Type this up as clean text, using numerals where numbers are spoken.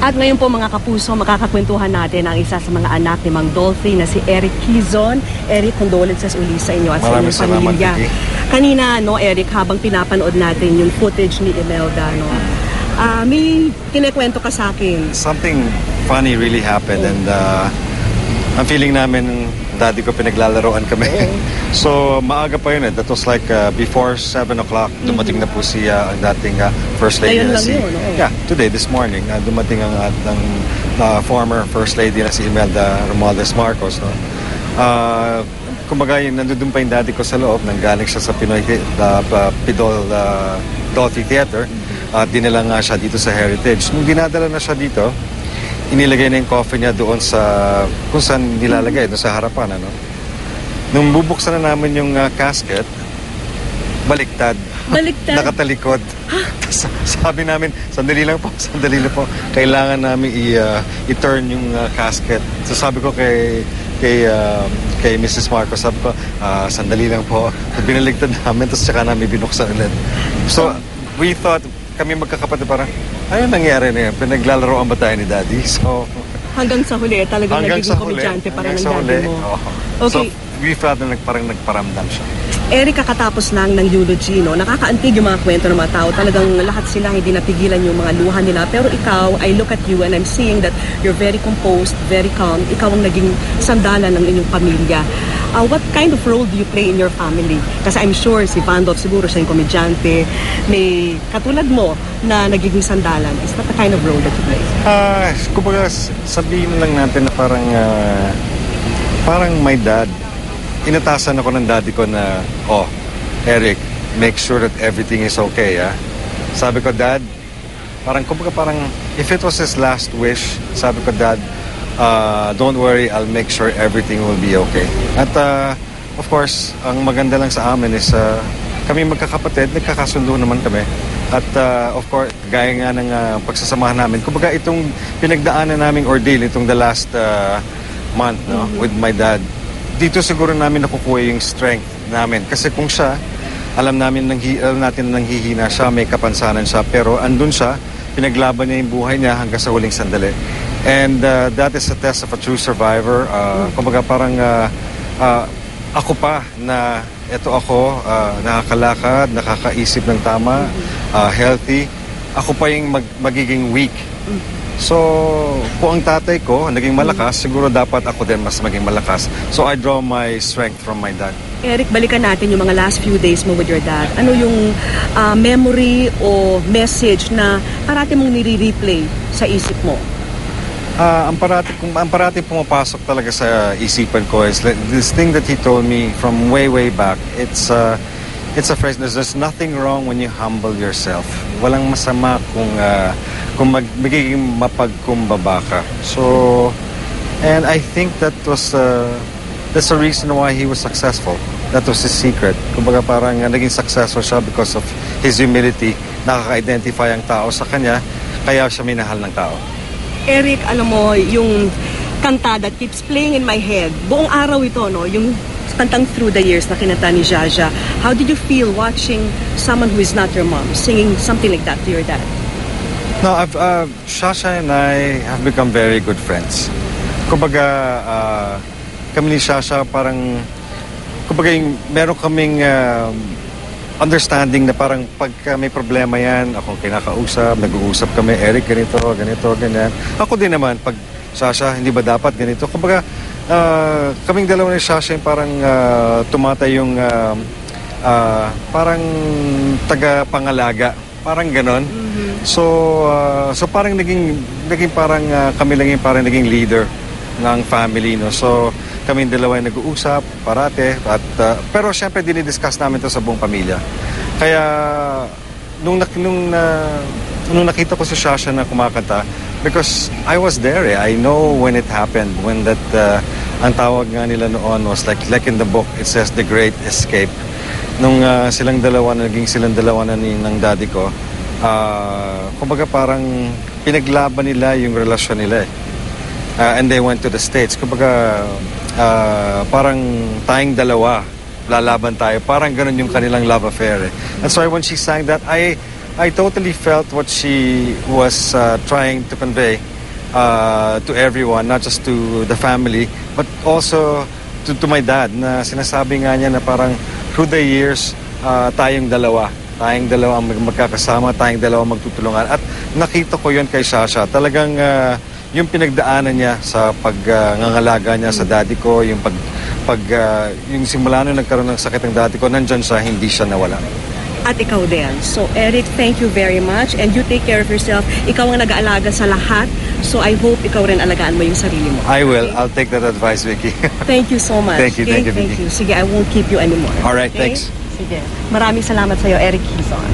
At ngayon po mga kapuso, makakakwentuhan natin ang isa sa mga anak ni Mang Dolphy na si Eric Quizon. Eric, condolences uli sa inyo at sa inyong pamilya. Kanina, no, Eric, habang pinapanood natin yung footage ni Imelda, no, may kinekwento ka sa akin. Something funny really happened and ang feeling namin, daddy ko pinaglalaroan kami. So, maaga pa yun eh. That was like before 7 o'clock. Dumating na po siya ang dating First Lady na si... Yeah, today, this morning, dumating ang former First Lady na si Imelda Romualdez Marcos. No? Kumbaga, nandun pa yung daddy ko sa loob. Nanggaling siya sa Pinoy Pidol Dolphy Theater. Dinala nga siya dito sa Heritage. Nung dinadala na siya dito, inilagay na yung coffin niya doon sa kung saan nilalagay, doon sa harapan, ano. Nung bubuksan na namin yung casket, baliktad. Nakatalikod. Sabi namin, sandali lang po. Kailangan namin i-turn yung casket. So sabi ko kay Mrs. Marcos, sabi ko, sandali lang po. Binaligtad namin, tapos saka namin binuksan ulit. So, we thought, kami magkakapatid parang, ayun nangyari na yan. Pinaglalaroan ba tayo ni Daddy? So, hanggang sa huli, talagang nagiging komedyante para ng daddy mo. Okay. So, we felt na parang nagparamdam siya. Eric, kakatapos lang ng eulogy, no? Nakakaantig yung mga kwento ng mga tao. Talagang lahat sila hindi napigilan yung mga luha nila. Pero ikaw, I look at you and I'm seeing that you're very composed, very calm. Ikaw ang naging sandalan ng inyong pamilya. What kind of role do you play in your family? Kasi I'm sure si Vandolph siguro siya yung komedyante. May katulad mo na nagiging sandalan. Is that the kind of role that you play? Kumbaga, sabihin lang natin na parang my dad. Inatasan ako ng daddy ko na, Eric, make sure that everything is okay, ah. Sabi ko, Dad, kumbaga if it was his last wish, sabi ko, Dad, don't worry, I'll make sure everything will be okay. At of course, ang maganda lang sa amin is kami magkakapatid, nagkakasundo naman kami. At of course, gaya nga ng pagsasamahan namin, kumbaga itong pinagdaanan naming ordeal, itong the last month, no, with my dad, dito siguro namin nakukuha yung strength namin. Kasi kung siya, alam natin nanghihina siya, may kapansanan siya, pero andun siya, pinaglaban niya yung buhay niya hanggang sa huling sandali. And that is a test of a true survivor. Kumbaga parang ako pa na eto ako, nakakalakad, nakakaisip ng tama, healthy. Ako pa yung magiging weak. So, kung ang tatay ko naging malakas, siguro dapat ako din mas maging malakas. So, I draw my strength from my dad. Eric, balikan natin yung mga last few days mo with your dad. Ano yung memory o message na parati mong nire-replay sa isip mo? Ang parati pumapasok talaga sa isipan ko is this thing that he told me from way back. It's a phrase, there's nothing wrong when you humble yourself. Walang masama kung magiging mapagkumbaba ka. So, and I think that's the reason why he was successful. That was his secret. Kumbaga parang naging successful siya because of his humility. Nakaka-identify ang tao sa kanya, kaya siya minahal ng tao. Eric, alam mo, yung kanta that keeps playing in my head, buong araw ito, no? Yung kantang Through the Years na kinanta ni Jaja. How did you feel watching someone who is not your mom singing something like that to your dad? No, Shasha and I have become very good friends. Kumbaga, kami ni Shasha parang, kumbaga meron kaming understanding na parang pagka may problema yan, ako kinakausap, nag-uusap kami, Eric, ganito, ganyan. Ako din naman, pag Shasha, hindi ba dapat ganito? Kumbaga, kaming dalawa ni Shasha yung parang tumatay yung parang taga-pangalaga. Parang ganon. So parang naging parang kami lang yung parang naging leader ng family, no. So kaming dalawa yung nag-uusap parate at pero syempre dinidiscuss namin to sa buong pamilya. Kaya nung nakita ko si Shasha na kumakanta, because I was there, I know when it happened, when that ang tawag nga nila noon was like in the book, it says The Great Escape. Nung silang dalawa na ng daddy ko, kumbaga parang pinaglaban nila yung relasyon nila and they went to the States. Kumbaga parang tayong dalawa, lalaban tayo. Parang ganun yung kanilang love affair. And so when she sang that, I totally felt what she was trying to convey. to everyone, not just to the family, but also to my dad, na sinasabi nga niya na parang through the years, tayong dalawa ang magkakasama, tayong dalawa magtutulungan. At nakita ko yon kay Sasha. Talagang yung pinagdaanan niya sa pagngangalaga niya sa daddy ko, yung yung simula nung nagkaroon ng sakit ng daddy ko, nandyan siya, hindi siya nawala. At ikaw din. So Eric, thank you very much and you take care of yourself. Ikaw ang nag-aalaga sa lahat. So I hope ikaw rin alagaan mo yung sarili mo. I will. Okay? I'll take that advice, Vicky. Thank you so much. Thank you, Okay? thank you, Vicky. Sige, I won't keep you anymore. All right, Okay? thanks. Sige. Maraming salamat sa iyo, Eric Quezon.